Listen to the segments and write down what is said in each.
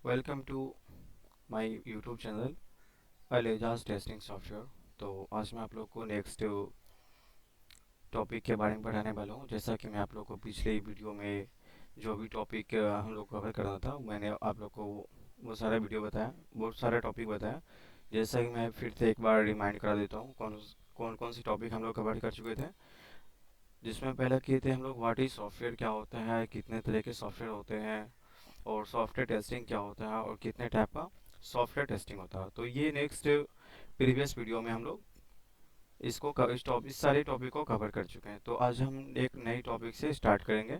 Welcome to my YouTube channel अलेजाज testing software. तो आज मैं आप लोग को नेक्स्ट टॉपिक के बारे में बताने वाला हूँ। जैसा कि मैं आप लोग को पिछले वीडियो में जो भी टॉपिक हम लोग कवर करना था, मैंने आप लोग को वो सारा वीडियो बताया, बहुत सारा टॉपिक बताया। जैसा कि मैं फिर से एक बार रिमाइंड करा देता हूँ कौन कौन कौन सी टॉपिक हम लोग कवर कर चुके थे। जिसमें पहले किए थे हम लोग व्हाट इज सॉफ्टवेयर, क्या होता है, कितने तरह के सॉफ्टवेयर होते हैं, और सॉफ्टवेयर टेस्टिंग क्या होता है, और कितने टाइप का सॉफ्टवेयर टेस्टिंग होता है। तो ये नेक्स्ट प्रीवियस वीडियो में हम लोग इस सारे टॉपिक को कवर कर चुके हैं। तो आज हम एक नई टॉपिक से स्टार्ट करेंगे,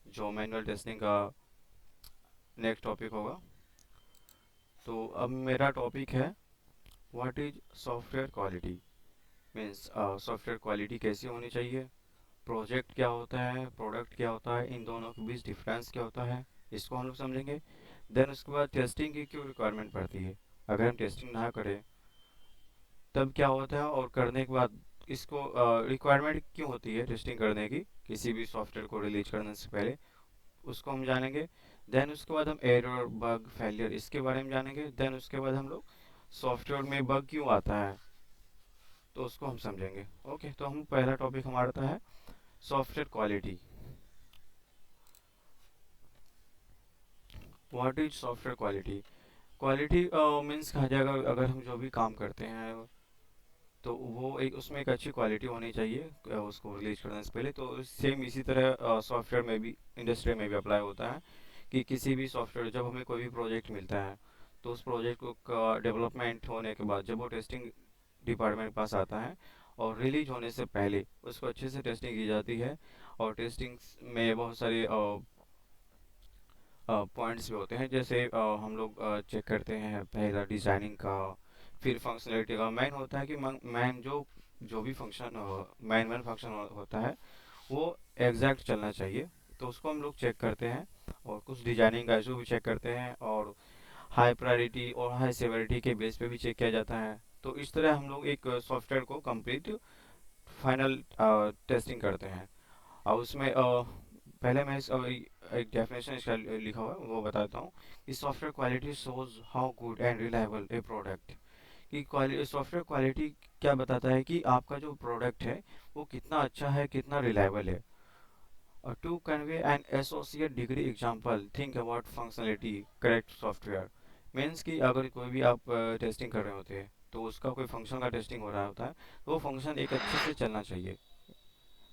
जो मैनुअल टेस्टिंग का नेक्स्ट टॉपिक होगा। तो अब मेरा टॉपिक है what is software quality. Means software quality कैसी होनी चाहिए, प्रोजेक्ट क्या होता है, प्रोडक्ट क्या होता है, इन दोनों के बीच डिफरेंस क्या होता है, इसको हम लोग समझेंगे। देन उसके बाद टेस्टिंग की क्यों रिक्वायरमेंट पड़ती है, अगर हम टेस्टिंग ना करें तब क्या होता है, और करने के बाद इसको रिक्वायरमेंट क्यों होती है टेस्टिंग करने की किसी भी सॉफ्टवेयर को रिलीज करने से पहले, उसको हम जानेंगे। देन उसके बाद हम एरर, बग, फेलियर इसके बारे में जानेंगे। देन उसके बाद हम लोग सॉफ्टवेयर में बग क्यों आता है, तो उसको हम समझेंगे। ओके, तो हम पहला टॉपिक हमारा था है software quality. What is software quality. Quality means कहा जाएगा, अगर हम जो भी काम करते हैं तो वो एक उसमें एक अच्छी क्वालिटी होनी चाहिए उसको रिलीज करने से पहले। तो सेम इसी तरह सॉफ्टवेयर में भी, इंडस्ट्री में भी अप्लाई होता है कि किसी भी सॉफ्टवेयर, जब हमें कोई भी प्रोजेक्ट मिलता है तो उस प्रोजेक्ट को का डेवलपमेंट होने के बाद जब वो टेस्टिंग डिपार्टमेंट के पास आता है और रिलीज होने से पहले उसको अच्छे से टेस्टिंग की जाती है। और टेस्टिंग में बहुत सारे पॉइंट्स भी होते हैं। जैसे हम लोग चेक करते हैं पहला डिज़ाइनिंग का, फिर फंक्शनलिटी का। मेन होता है कि मेन जो भी फंक्शन मेन फंक्शन होता है वो एग्जैक्ट चलना चाहिए, तो उसको हम लोग चेक करते हैं। और कुछ डिजाइनिंग का इशू भी चेक करते हैं, और हाई प्रायोरिटी और हाई सेवरिटी के बेस पे भी चेक किया जाता है। तो इस तरह हम लोग एक सॉफ्टवेयर को कंप्लीट फाइनल टेस्टिंग करते हैं। और उसमें पहले मैं एक डेफिनेशन इसका लिखा हुआ है वो बताता हूँ कि software quality shows how good and reliable A product. कि सॉफ्टवेयर क्वालिटी क्या बताता है कि आपका जो प्रोडक्ट है वो कितना अच्छा है, कितना रिलायबल है। To convey an associate degree example, think about functionality correct software. मीन्स कि अगर कोई भी आप टेस्टिंग कर रहे होते हैं तो उसका कोई फंक्शन का टेस्टिंग हो रहा होता है, तो वो फंक्शन एक अच्छे से चलना चाहिए।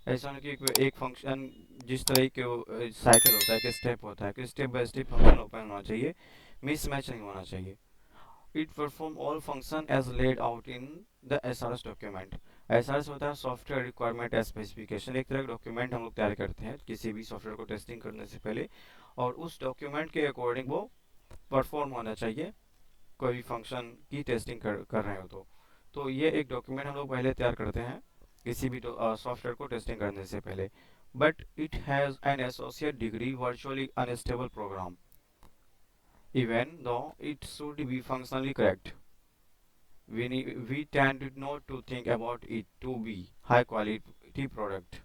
ऐसा नहीं कि एक फंक्शन जिस तरह के साइकिल होता है कि स्टेप होता है कि step by step function open होना चाहिए, मिसमैच नहीं होना चाहिए। It perform all function as laid out in the SRS document. SRS होता है सॉफ्टवेयर रिक्वायरमेंट एज स्पेसिफिकेशन, एक तरह का डॉक्यूमेंट हम लोग तैयार करते हैं किसी भी सॉफ्टवेयर को टेस्टिंग करने से पहले, और उस डॉक्यूमेंट के अकॉर्डिंग वो परफॉर्म होना चाहिए कोई भी फंक्शन की टेस्टिंग कर रहे हो तो ये एक डॉक्यूमेंट हम लोग पहले तैयार करते हैं किसी भी सॉफ्टवेयर को टेस्टिंग करने से पहले। But it has an associate degree virtually unstable program even though it should be functionally correct. We tend not to think about it to be high quality product.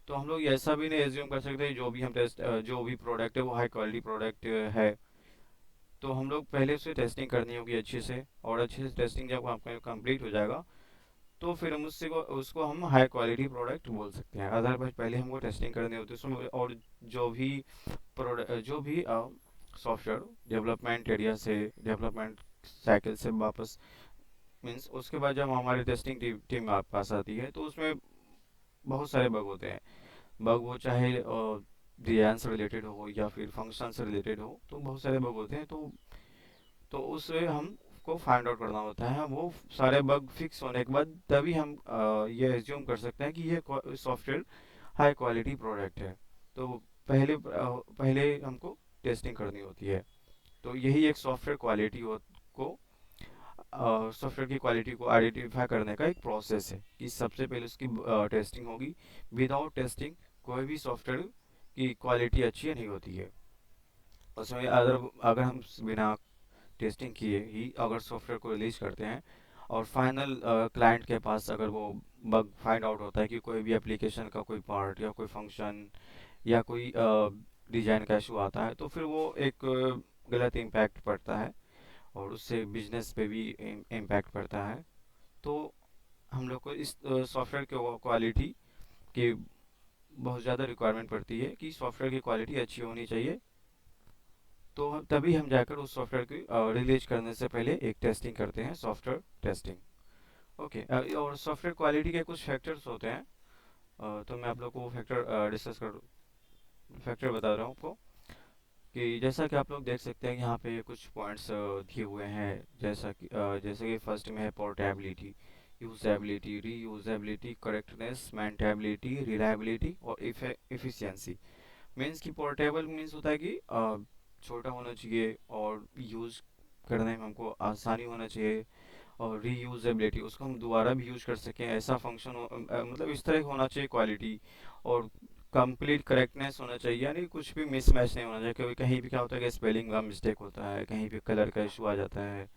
तो हम लोग ऐसा भी नहीं एज्यूम कर सकते जो भी हम जो भी प्रोडक्ट है वो हाई क्वालिटी प्रोडक्ट है। तो हम लोग पहले से टेस्टिंग करनी होगी अच्छे से, और अच्छे से टेस्टिंग जब आपका कंप्लीट हो जाएगा तो फिर हम उसको हम हाई क्वालिटी प्रोडक्ट बोल सकते हैं। अदरवाइज पहले हमको टेस्टिंग करनी होती है उसमें। और जो भी जो भी सॉफ्टवेयर डेवलपमेंट एरिया से, डेवलपमेंट साइकिल से वापस, मीन्स उसके बाद जब हमारी टेस्टिंग टीम आपके पास आती है तो उसमें बहुत सारे बग होते हैं। बग वो चाहे डिजाइन से रिलेटेड हो या फिर फंक्शन से रिलेटेड हो, तो बहुत सारे बग होते हैं। तो उससे हमको फाइंड आउट करना होता है। वो सारे बग फिक्स होने के बाद तभी हम ये एज्यूम कर सकते हैं कि ये सॉफ्टवेयर हाई क्वालिटी प्रोडक्ट है। तो पहले हमको टेस्टिंग करनी होती है। तो यही एक सॉफ्टवेयर क्वालिटी को सॉफ्टवेयर की क्वालिटी को आइडेंटिफाई करने का एक प्रोसेस है कि सबसे पहले उसकी टेस्टिंग होगी। विदाउट टेस्टिंग कोई भी सॉफ्टवेयर की क्वालिटी अच्छी नहीं होती है। उसमें अगर अगर हम बिना टेस्टिंग किए ही अगर सॉफ्टवेयर को रिलीज करते हैं और फाइनल क्लाइंट के पास अगर वो बग फाइंड आउट होता है कि कोई भी एप्लीकेशन का कोई पार्ट या कोई फंक्शन या कोई डिजाइन का इशू आता है, तो फिर वो एक गलत इम्पैक्ट पड़ता है और उससे बिजनेस पे भी इम्पैक्ट पड़ता है। तो हम लोग को इस सॉफ्टवेयर की क्वालिटी की बहुत ज़्यादा रिक्वायरमेंट पड़ती है कि सॉफ्टवेयर की क्वालिटी अच्छी होनी चाहिए। तो तभी हम जाकर उस सॉफ्टवेयर की रिलीज करने से पहले एक टेस्टिंग करते हैं, सॉफ्टवेयर टेस्टिंग। ओके। और सॉफ्टवेयर क्वालिटी के कुछ फैक्टर्स होते हैं। तो मैं आप लोग को फैक्टर डिस्कस कर फैक्टर बता रहा हूँ आपको कि जैसा कि आप लोग देख सकते हैं यहाँ पे कुछ पॉइंट्स दिए हुए हैं। जैसे कि फर्स्ट में है portability, usability, reusability, correctness, maintainability, reliability और इफिशियंसी। मीन्स कि पोर्टेबल मीन्स होता है कि छोटा होना चाहिए और यूज़ करने में हमको आसानी होना चाहिए। और रीयूजेबिलिटी, उसको हम दोबारा भी यूज कर सकें, ऐसा फंक्शन मतलब इस तरह होना चाहिए क्वालिटी। और कंप्लीट करेक्टनेस होना चाहिए, यानी कुछ भी मिसमैच नहीं होना चाहिए। कभी कहीं भी क्या होता है कि स्पेलिंग का मिस्टेक होता है, कहीं भी कलर का इशू आ जाता है,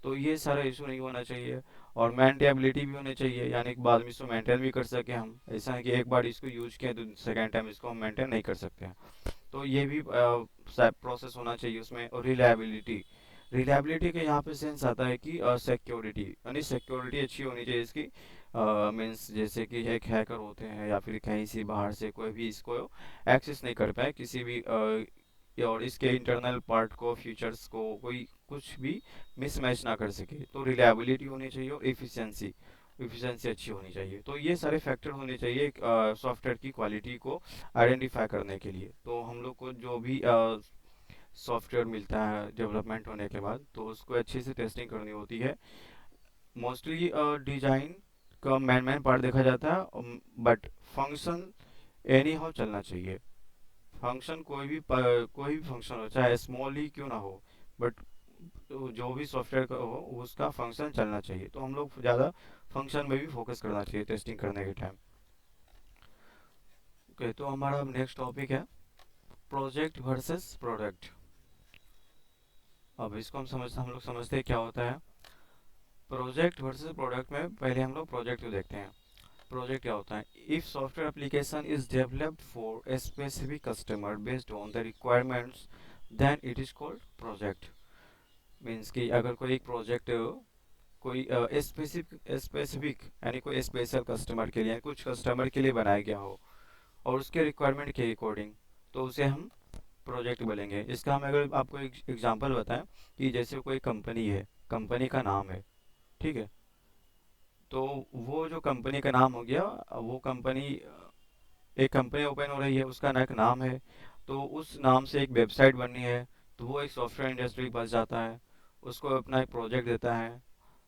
तो ये सारा इशू नहीं होना चाहिए। और मेंटेबिलिटी भी होनी चाहिए, यानी कि बाद में इसको मेंटेन भी कर सके हम। ऐसा है कि एक बार इसको यूज किया तो सेकेंड टाइम इसको हम मेंटेन नहीं कर सकते हैं। तो ये भी प्रोसेस होना चाहिए उसमें। और रिलायबिलिटी, रिलायबिलिटी के यहाँ पे सेंस आता है कि सिक्योरिटी, यानी सिक्योरिटी अच्छी होनी चाहिए इसकी। मीन्स जैसे कि एक हैकर होते हैं या फिर कहीं से बाहर से कोई भी इसको एक्सेस नहीं कर पाए किसी भी और इसके इंटरनल पार्ट को, फीचर्स को कोई कुछ भी मिसमैच ना कर सके। तो रिलायबिलिटी होनी चाहिए और एफिशिएंसी, एफिशिएंसी अच्छी होनी चाहिए। तो ये सारे फैक्टर होने चाहिए एक सॉफ्टवेयर की क्वालिटी को आइडेंटिफाई करने के लिए। तो हम लोग को जो भी सॉफ्टवेयर मिलता है डेवलपमेंट होने के बाद, तो उसको अच्छे से टेस्टिंग करनी होती है। मोस्टली डिजाइन का मेन पार्ट देखा जाता है, बट फंक्शन एनी हाउ चलना चाहिए। फंक्शन कोई भी फंक्शन हो, चाहे स्मॉल ही क्यों ना हो, बट जो भी सॉफ्टवेयर का हो उसका फंक्शन चलना चाहिए। तो हम लोग ज़्यादा फंक्शन में भी फोकस करना चाहिए टेस्टिंग करने के टाइम। ओके, तो हमारा नेक्स्ट टॉपिक है प्रोजेक्ट वर्सेस प्रोडक्ट। अब इसको हम लोग समझते हैं क्या होता है प्रोजेक्ट वर्सेस प्रोडक्ट में। पहले हम लोग प्रोजेक्ट को देखते हैं। प्रोजेक्ट क्या होता है? If software application is developed for a specific customer based on the requirements, then it is called project. मीन्स कि अगर कोई एक प्रोजेक्ट कोई स्पेसिफिक स्पेसिफिक यानी कोई स्पेशल कस्टमर के लिए, कुछ कस्टमर के लिए बनाया गया हो और उसके रिक्वायरमेंट के अकॉर्डिंग, तो उसे हम प्रोजेक्ट बोलेंगे। इसका हम अगर आपको एक एग्जांपल बताएं कि जैसे कोई कंपनी है, कंपनी का नाम है, ठीक है। तो वो जो कंपनी का नाम हो गया, वो कंपनी, एक कंपनी ओपन हो रही है, उसका ना एक नाम है, तो उस नाम से एक वेबसाइट बननी है। तो वो एक सॉफ्टवेयर इंडस्ट्री बस जाता है, उसको अपना एक प्रोजेक्ट देता है।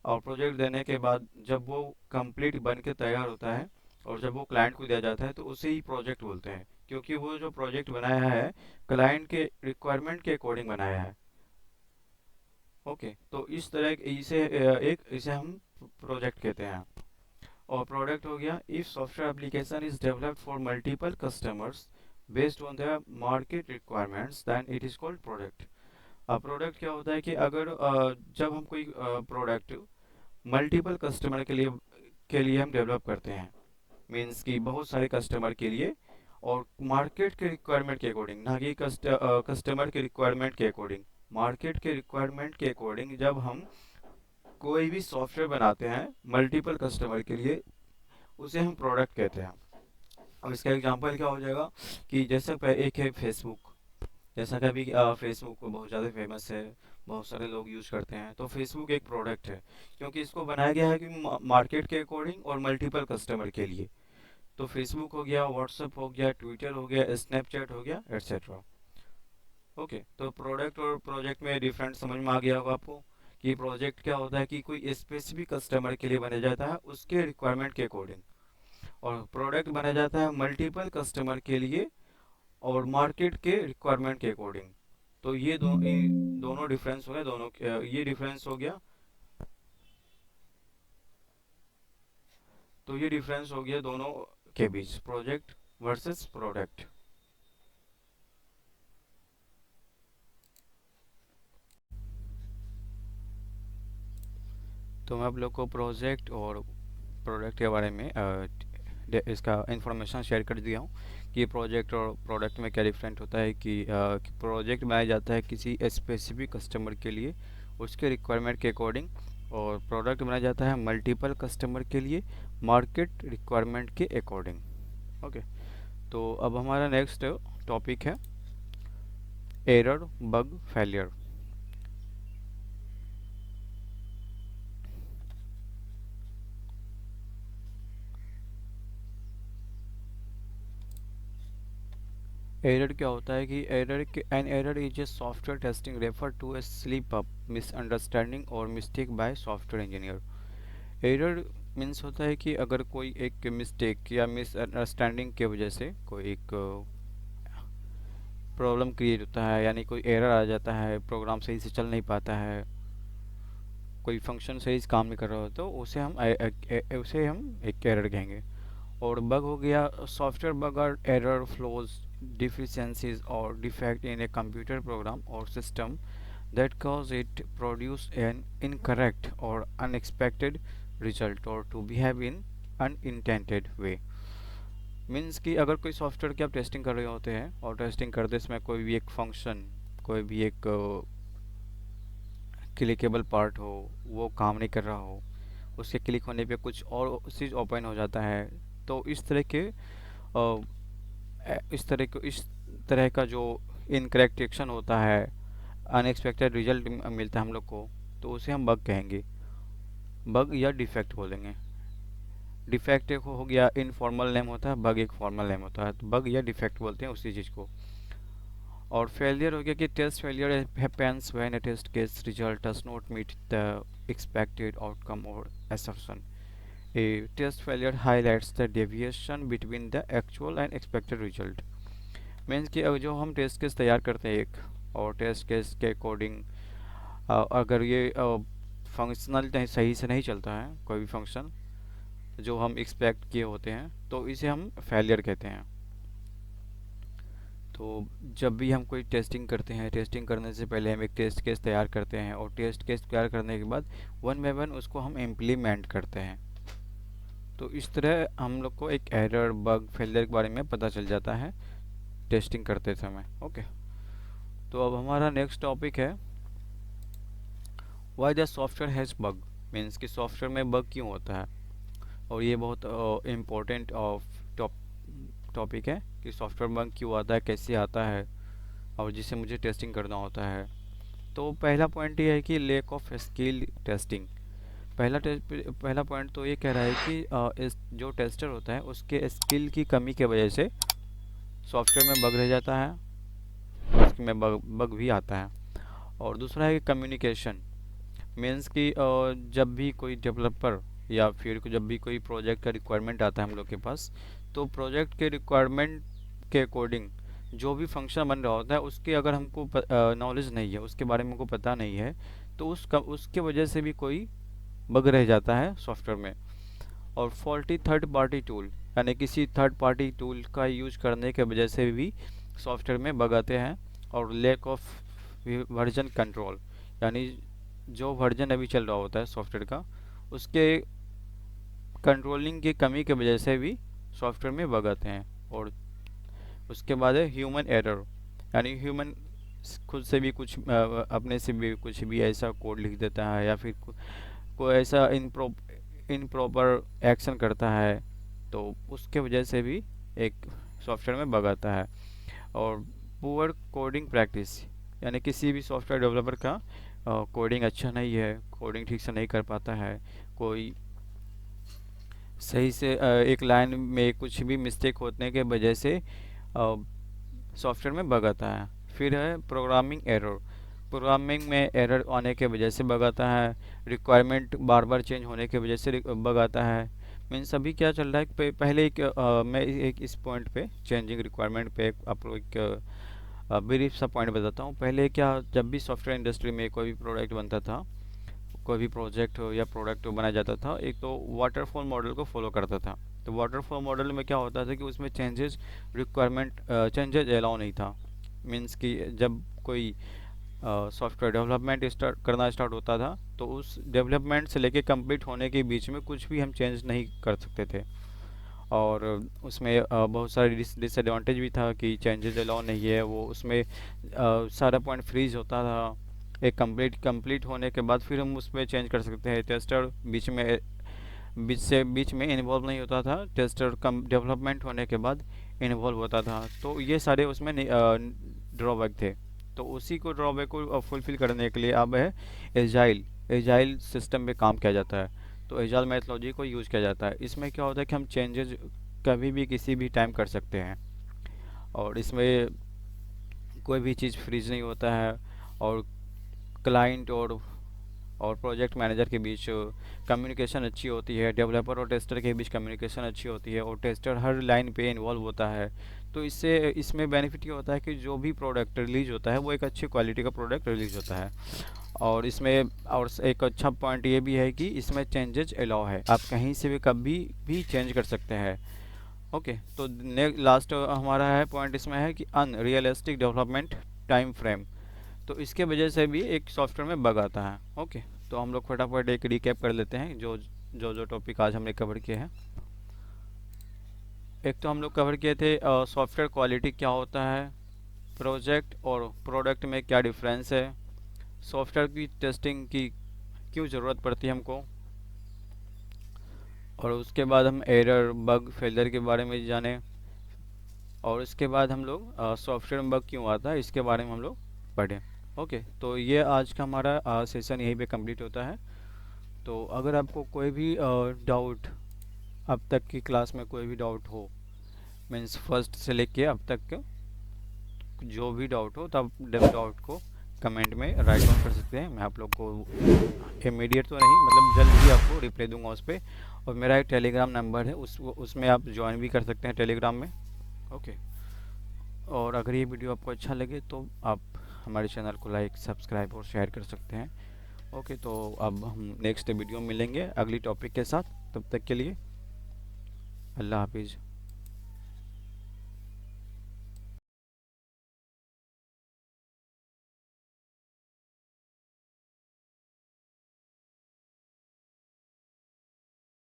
और प्रोजेक्ट देने के बाद जब वो कंप्लीट बन के तैयार होता है और जब वो क्लाइंट को दिया जाता है, तो उसे ही प्रोजेक्ट बोलते हैं, क्योंकि वो जो प्रोजेक्ट बनाया है क्लाइंट के रिक्वायरमेंट के अकॉर्डिंग बनाया है। ओके, तो इस तरह इसे हम प्रोजेक्ट कहते हैं। और प्रोडक्ट हो गया, if software application is developed for multiple customers based on the market requirements, then it is called product. अब प्रोडक्ट क्या होता है कि अगर जब हम कोई प्रोडक्ट मल्टीपल कस्टमर के लिए हम डेवलप करते हैं, मीन्स कि बहुत सारे कस्टमर के लिए और मार्केट के रिक्वायरमेंट के अकॉर्डिंग, ना कि कस्टमर के रिक्वायरमेंट के अकॉर्डिंग, मार्केट के रिक्वायरमेंट के अकॉर्डिंग जब हम कोई भी सॉफ्टवेयर बनाते हैं मल्टीपल कस्टमर के लिए, उसे हम प्रोडक्ट कहते हैं। अब इसका एग्जांपल क्या हो जाएगा कि जैसे एक है फेसबुक। जैसा कि अभी फेसबुक बहुत ज़्यादा फेमस है, बहुत सारे लोग यूज करते हैं, तो फेसबुक एक प्रोडक्ट है, क्योंकि इसको बनाया गया है कि मार्केट के अकॉर्डिंग और मल्टीपल कस्टमर के लिए। तो फेसबुक हो गया, व्हाट्सएप हो गया, ट्विटर हो गया, स्नैपचैट हो गया, एट्सेट्रा। ओके, तो प्रोडक्ट और प्रोजेक्ट में डिफरेंट समझ में आ गया होगा आपको कि प्रोजेक्ट क्या होता है कि कोई स्पेसिफिक कस्टमर के लिए बनाया जाता है उसके रिक्वायरमेंट के अकॉर्डिंग, और प्रोडक्ट बनाया जाता है मल्टीपल कस्टमर के लिए और मार्केट के रिक्वायरमेंट के अकॉर्डिंग। तो ये दोनों डिफरेंस हो गया, ये डिफरेंस हो गया। तो ये डिफरेंस हो गया दोनों के बीच, प्रोजेक्ट वर्सेस प्रोडक्ट। तो मैं आप लोग को प्रोजेक्ट और प्रोडक्ट के बारे में इसका इन्फॉर्मेशन शेयर कर दिया हूँ कि प्रोजेक्ट और प्रोडक्ट में क्या डिफरेंट होता है कि प्रोजेक्ट बनाया जाता है किसी स्पेसिफिक कस्टमर के लिए उसके रिक्वायरमेंट के अकॉर्डिंग, और प्रोडक्ट बनाया जाता है मल्टीपल कस्टमर के लिए मार्केट रिक्वायरमेंट के अकॉर्डिंग। ओके, तो अब हमारा नेक्स्ट टॉपिक है एरर बग फेलियर। एरर क्या होता है कि an error is a software testing refer to a slip up misunderstanding और mistake by software engineer. Error means होता है कि अगर कोई एक मिस्टेक या मिसअंडरस्टैंडिंग की वजह से कोई एक प्रॉब्लम क्रिएट होता है, यानी कोई एरर आ जाता है, प्रोग्राम सही से चल नहीं पाता है, कोई फंक्शन सही से काम नहीं कर रहा हो, तो उसे हम एक एरर कहेंगे। और बग हो गया सॉफ्टवेयर बग और error flows deficiencies or defect in a computer program or system that cause it produce an incorrect or unexpected result or to behave in unintended way। Means कि अगर कोई software की आप testing कर रहे होते हैं और टेस्टिंग करते समय कोई भी एक फंक्शन, कोई भी एक क्लिकेबल पार्ट हो वो काम नहीं कर रहा हो, उसके क्लिक होने पे कुछ और चीज़ ओपन हो जाता है, तो इस तरह का जो इनकरेक्ट एक्शन होता है, अनएक्सपेक्टेड रिजल्ट मिलता है हम लोग को, तो उसे हम बग कहेंगे, बग या डिफेक्ट बोलेंगे। डिफेक्ट एक हो गया इनफॉर्मल नेम होता है, बग एक फॉर्मल नेम होता है, तो बग या डिफेक्ट बोलते हैं उसी चीज़ को। और फेलियर हो गया कि test failure happens when a test case result does not meet the expected outcome और assertion। A test failure highlights the deviation between the actual and expected result। Means कि जो हम टेस्ट केस तैयार करते हैं एक, और टेस्ट केस के अकॉर्डिंग अगर ये फंक्शनल सही से नहीं चलता है, कोई भी फंक्शन जो हम एक्सपेक्ट किए होते हैं, तो इसे हम फेलियर कहते हैं। तो जब भी हम कोई टेस्टिंग करते हैं, टेस्टिंग करने से पहले हम एक टेस्ट केस तैयार करते हैं, और टेस्ट केस तैयार करने के बाद वन बाय वन उसको हम इम्प्लीमेंट करते हैं। तो इस तरह हम लोग को एक एरर बग फेलियर के बारे में पता चल जाता है टेस्टिंग करते समय। ओके, तो अब हमारा नेक्स्ट टॉपिक है why the software has bug. Means कि सॉफ्टवेयर में बग क्यों होता है, और ये बहुत इम्पोर्टेंट टॉपिक है कि सॉफ्टवेयर बग क्यों आता है, कैसे आता है, और जिसे मुझे टेस्टिंग करना होता है। तो पहला पॉइंट ये है कि लैक ऑफ स्किल टेस्टिंग। पहला पॉइंट तो ये कह रहा है कि इस जो टेस्टर होता है उसके स्किल की कमी के वजह से सॉफ्टवेयर में बग रह जाता है, उसमें बग भी आता है। और दूसरा है कि कम्युनिकेशन। मीन्स कि जब भी कोई डेवलपर या फिर जब भी कोई प्रोजेक्ट का रिक्वायरमेंट आता है हम लोग के पास, तो प्रोजेक्ट के रिक्वायरमेंट के अकॉर्डिंग जो भी फंक्शन बन रहा होता है उसकी अगर हमको नॉलेज नहीं है, उसके बारे में हमको पता नहीं है, तो उसके वजह से भी कोई बग रह जाता है सॉफ्टवेयर में। और फॉल्टी थर्ड पार्टी टूल, यानी किसी थर्ड पार्टी टूल का यूज करने के वजह से भी सॉफ्टवेयर में बग आते हैं। और लैक ऑफ वर्जन कंट्रोल, यानी जो वर्जन अभी चल रहा होता है सॉफ्टवेयर का, उसके कंट्रोलिंग की कमी की वजह से भी सॉफ्टवेयर में बग आते हैं। और उसके बाद है ह्यूमन एरर, यानी ह्यूमन खुद से भी कुछ अपने से भी कुछ भी ऐसा कोड लिख देता है, या फिर कोई ऐसा इनप्रॉपर एक्शन करता है, तो उसके वजह से भी एक सॉफ्टवेयर में बग आता है। और पुअर कोडिंग प्रैक्टिस, यानी किसी भी सॉफ्टवेयर डेवलपर का कोडिंग अच्छा नहीं है, कोडिंग ठीक से नहीं कर पाता है, कोई सही से एक लाइन में कुछ भी मिस्टेक होने के वजह से सॉफ्टवेयर में बग आता है। फिर है प्रोग्रामिंग एरर। प्रोग्रामिंग में एरर आने के वजह से बग आता है। रिक्वायरमेंट बार बार चेंज होने की वजह से बग आता है। मीन्स अभी क्या चल रहा है पहले मैं एक इस पॉइंट पे चेंजिंग रिक्वायरमेंट पे आपको एक ब्रीफ सा पॉइंट बताता हूँ। पहले क्या, जब भी सॉफ्टवेयर इंडस्ट्री में कोई भी प्रोडक्ट बनता था, कोई भी प्रोजेक्ट हो या प्रोडक्ट बनाया जाता था, एक तो वाटरफॉल मॉडल को फॉलो करता था। तो वाटरफॉल मॉडल में क्या होता था कि उसमें चेंजेस अलाउ नहीं था। मीन्स कि जब कोई सॉफ्टवेयर डेवलपमेंट स्टार्ट होता था, तो उस डेवलपमेंट से लेके कंप्लीट होने के बीच में कुछ भी हम चेंज नहीं कर सकते थे। और उसमें बहुत सारे डिसएडवांटेज भी था कि चेंजेस अलाउ नहीं है, वो उसमें सारा पॉइंट फ्रीज होता था। एक कंप्लीट होने के बाद फिर हम उसमें चेंज कर सकते हैं। टेस्टर बीच में इन्वॉल्व नहीं होता था, टेस्टर कम डेवलपमेंट होने के बाद इन्वॉल्व होता था। तो ये सारे उसमें ड्रॉबैक थे। तो उसी को ड्रॉबैक को फुलफिल करने के लिए अब है एजाइल। एजाइल सिस्टम पे काम किया जाता है, तो एजाइल मैथोलॉजी को यूज़ किया जाता है। इसमें क्या होता है कि हम चेंजेस कभी भी किसी भी टाइम कर सकते हैं, और इसमें कोई भी चीज़ फ्रीज नहीं होता है। और क्लाइंट और प्रोजेक्ट मैनेजर के बीच कम्युनिकेशन अच्छी होती है, डेवलपर और टेस्टर के बीच कम्युनिकेशन अच्छी होती है, और टेस्टर हर लाइन पे इन्वॉल्व होता है। तो इससे इसमें बेनिफिट ये होता है कि जो भी प्रोडक्ट रिलीज होता है वो एक अच्छी क्वालिटी का प्रोडक्ट रिलीज होता है। और इसमें और एक अच्छा पॉइंट ये भी है कि इसमें चेंजेज अलाउ है, आप कहीं से भी कभी भी चेंज कर सकते हैं। ओके, तो लास्ट हमारा है पॉइंट इसमें है कि अनरियलिस्टिक डेवलपमेंट टाइम फ्रेम। तो इसके वजह से भी एक सॉफ्टवेयर में बग आता है। ओके, तो हम लोग फटाफट एक रिकैप कर लेते हैं जो जो जो टॉपिक आज हमने कवर किए हैं। एक तो हम लोग कवर किए थे सॉफ्टवेयर क्वालिटी क्या होता है, प्रोजेक्ट और प्रोडक्ट में क्या डिफरेंस है, सॉफ्टवेयर की टेस्टिंग की क्यों ज़रूरत पड़ती है हमको, और उसके बाद हम एरर बग फेलियर के बारे में जाने, और उसके बाद हम लोग सॉफ्टवेयर में बग क्यों आता है इसके बारे में हम लोग पढ़ें। ओके, तो ये आज का हमारा सेशन यहीं पे कंप्लीट होता है। तो अगर आपको कोई भी डाउट, अब तक की क्लास में कोई भी डाउट हो, मीन्स फर्स्ट से लेके अब तक के जो भी डाउट हो, तब डाउट को कमेंट में राइट डाउन कर सकते हैं। मैं आप लोग को इमीडिएट तो नहीं, मतलब जल्द ही आपको रिप्लाई दूंगा उस पर। और मेरा एक टेलीग्राम नंबर है, उसमें आप ज्वाइन भी कर सकते हैं टेलीग्राम में। ओके, और अगर ये वीडियो आपको अच्छा लगे तो आप हमारे चैनल को लाइक, सब्सक्राइब और शेयर कर सकते हैं। ओके, तो अब हम नेक्स्ट वीडियो में मिलेंगे अगली टॉपिक के साथ। तब तक के लिए अल्लाह हाफिज़।